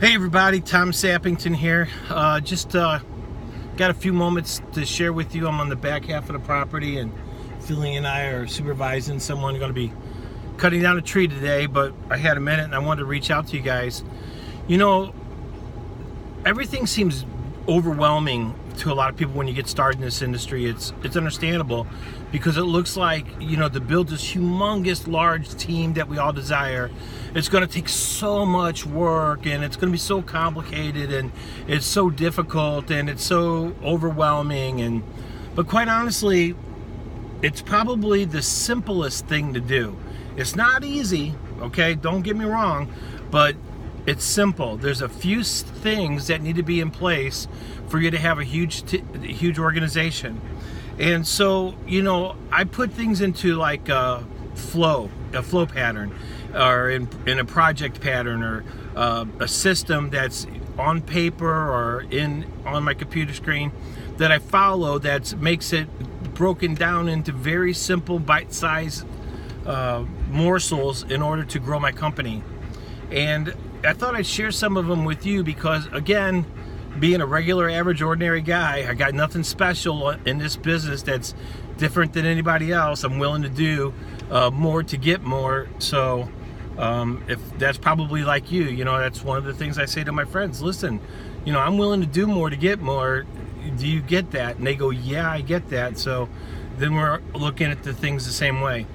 Hey everybody, Tom Sappington here. Just got a few moments to share with you. I'm on the back half of the property, and Philly and I are supervising someone going to be cutting down a tree today, but I had a minute and I wanted to reach out to you guys. You know, everything seems overwhelming to a lot of people when you get started in this industry. It's understandable because it looks like, you know, to build this humongous large team that we all desire, it's going to take so much work, and it's going to be so complicated, and it's so difficult, and it's so overwhelming. But quite honestly, it's probably the simplest thing to do. It's not easy, okay, don't get me wrong, but it's simple. There's a few things that need to be in place for you to have a huge organization. And so, you know, I put things into like a flow pattern, or in a project pattern, or a system that's on paper or on my computer screen that I follow, that makes it broken down into very simple bite-sized morsels in order to grow my company. And I thought I'd share some of them with you because, again, being a regular, average, ordinary guy, I got nothing special in this business that's different than anybody else. I'm willing to do more to get more. So if that's probably like you know, that's one of the things I say to my friends. Listen, you know, I'm willing to do more to get more. Do you get that? And they go, yeah, I get that. So then we're looking at the things the same way.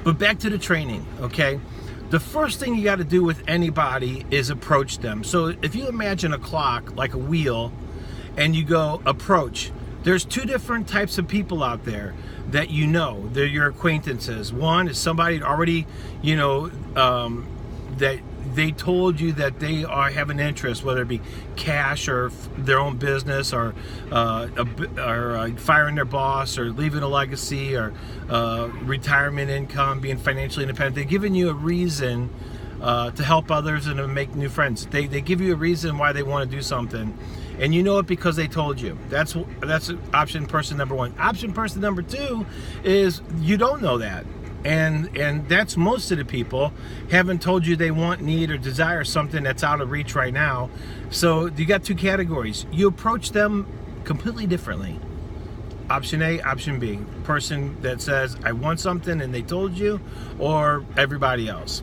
But back to the training, okay? The first thing you got to do with anybody is approach them. So if you imagine a clock like a wheel and you go approach, there's two different types of people out there that you know. They're your acquaintances. One is somebody already, you know, that they told you that they have an interest, whether it be cash or their own business, or firing their boss, or leaving a legacy, or retirement income, being financially independent. They're giving you a reason to help others and to make new friends. They give you a reason why they want to do something, and you know it because they told you. That's option person number one. Option person number two is you don't know that. And that's most of the people haven't told you they want, need, or desire something that's out of reach right now. So you got two categories. You approach them completely differently. Option A, option B. Person that says, I want something, and they told you, or everybody else.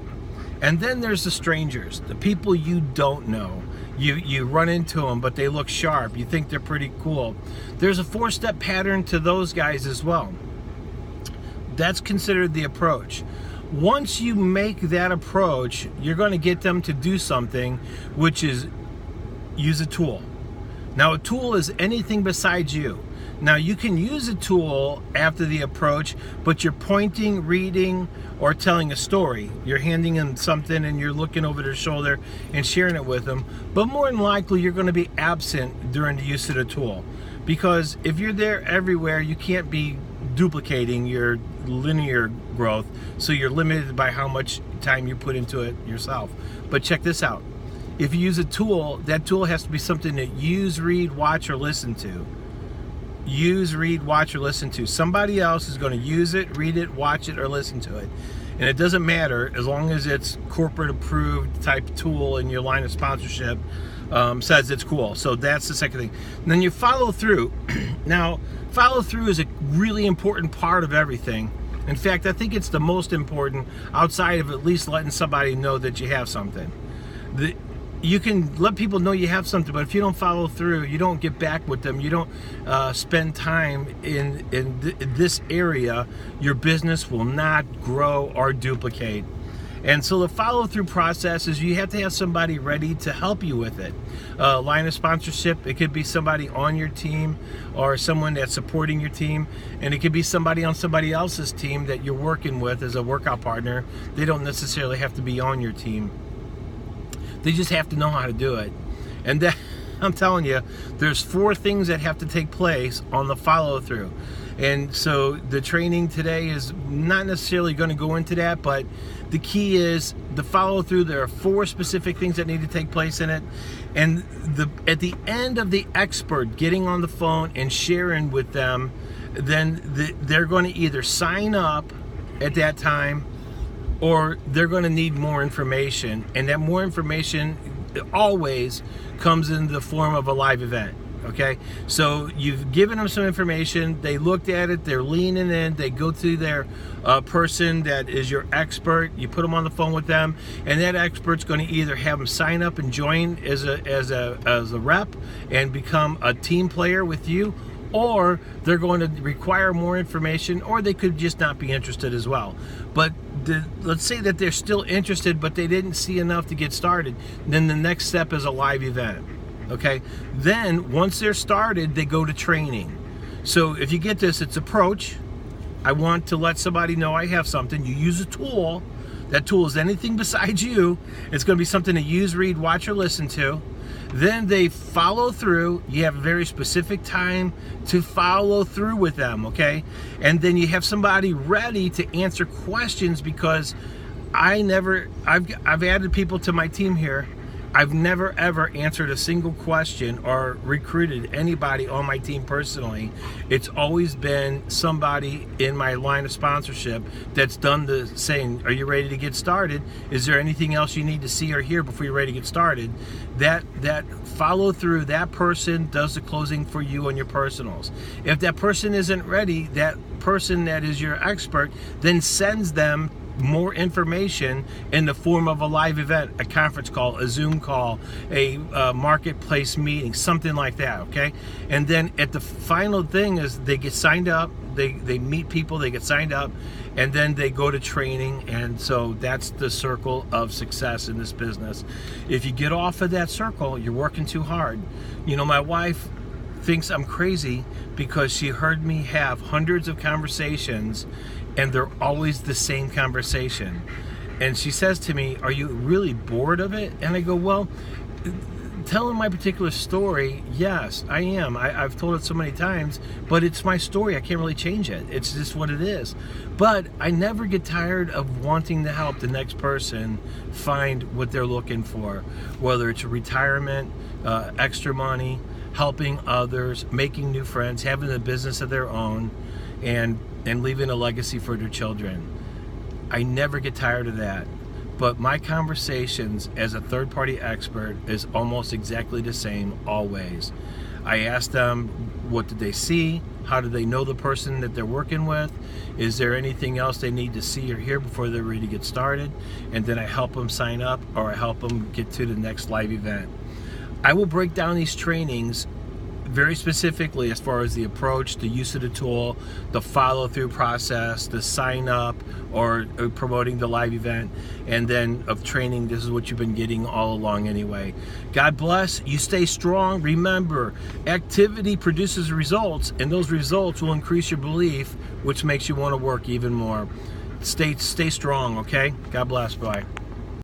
And then there's the strangers, the people you don't know. You run into them, but they look sharp. You think they're pretty cool. There's a 4-step pattern to those guys as well. That's considered the approach. Once you make that approach, you're going to get them to do something, which is use a tool. Now, a tool is anything besides you. Now, you can use a tool after the approach, but you're pointing, reading, or telling a story. You're handing them something and you're looking over their shoulder and sharing it with them. But more than likely, you're going to be absent during the use of the tool. Because if you're there everywhere, you can't be duplicating your linear growth, so you're limited by how much time you put into it yourself. But check this out. If you use a tool, that tool has to be something that use, read, watch, or listen to. Use, read, watch, or listen to. Somebody else is going to use it, read it, watch it, or listen to it. And it doesn't matter as long as it's corporate approved type tool and your line of sponsorship says it's cool. So that's the second thing. And then you follow through. Now, follow through is a really important part of everything. In fact, I think it's the most important, outside of at least letting somebody know that you have something. You can let people know you have something, but if you don't follow through, you don't get back with them, you don't spend time in this area, your business will not grow or duplicate. And so the follow-through process is you have to have somebody ready to help you with it. Line of sponsorship, it could be somebody on your team or someone that's supporting your team, and it could be somebody on somebody else's team that you're working with as a workout partner. They don't necessarily have to be on your team. They just have to know how to do it. And that, I'm telling you, there's 4 things that have to take place on the follow-through. And so the training today is not necessarily going to go into that, but the key is the follow-through. There are 4 specific things that need to take place in it. And at the end of the expert getting on the phone and sharing with them, then they're going to either sign up at that time, or they're going to need more information. And that more information it always comes in the form of a live event. Okay, so you've given them some information, they looked at it, they're leaning in, they go to their person that is your expert, you put them on the phone with them, and that expert's going to either have them sign up and join as a rep and become a team player with you, or they're going to require more information, or they could just not be interested as well. But let's say that they're still interested, but they didn't see enough to get started, then the next step is a live event. Okay, then once they're started, they go to training. So if you get this, it's approach. I want to let somebody know I have something. You use a tool. That tool is anything besides you. It's going to be something to use, read, watch, or listen to. Then they follow through. You have a very specific time to follow through with them, okay? And then you have somebody ready to answer questions, because I've added people to my team here. I've never ever answered a single question or recruited anybody on my team personally. It's always been somebody in my line of sponsorship that's done the saying, are you ready to get started? Is there anything else you need to see or hear before you're ready to get started? That follow through, that person does the closing for you on your personals. If that person isn't ready, that person that is your expert then sends them more information in the form of a live event, a conference call, a Zoom call, a marketplace meeting, something like that, okay? And then at the final thing is they get signed up, they meet people, they get signed up, and then they go to training. And so that's the circle of success in this business. If you get off of that circle, you're working too hard. You know, my wife thinks I'm crazy because she heard me have hundreds of conversations, and they're always the same conversation. And she says to me, are you really bored of it? And I go, well, telling my particular story, yes, I am. I've told it so many times, but it's my story. I can't really change it. It's just what it is. But I never get tired of wanting to help the next person find what they're looking for, whether it's retirement, extra money, helping others, making new friends, having a business of their own, and leaving a legacy for their children. I never get tired of that. But my conversations as a third-party expert is almost exactly the same always. I ask them, what did they see? How do they know the person that they're working with? Is there anything else they need to see or hear before they're ready to get started? And then I help them sign up, or I help them get to the next live event. I will break down these trainings very specifically as far as the approach, the use of the tool, the follow-through process, the sign up, or promoting the live event, and then of training. This is what you've been getting all along anyway. God bless. You stay strong. Remember, activity produces results, and those results will increase your belief, which makes you want to work even more. Stay strong, okay? God bless. Bye.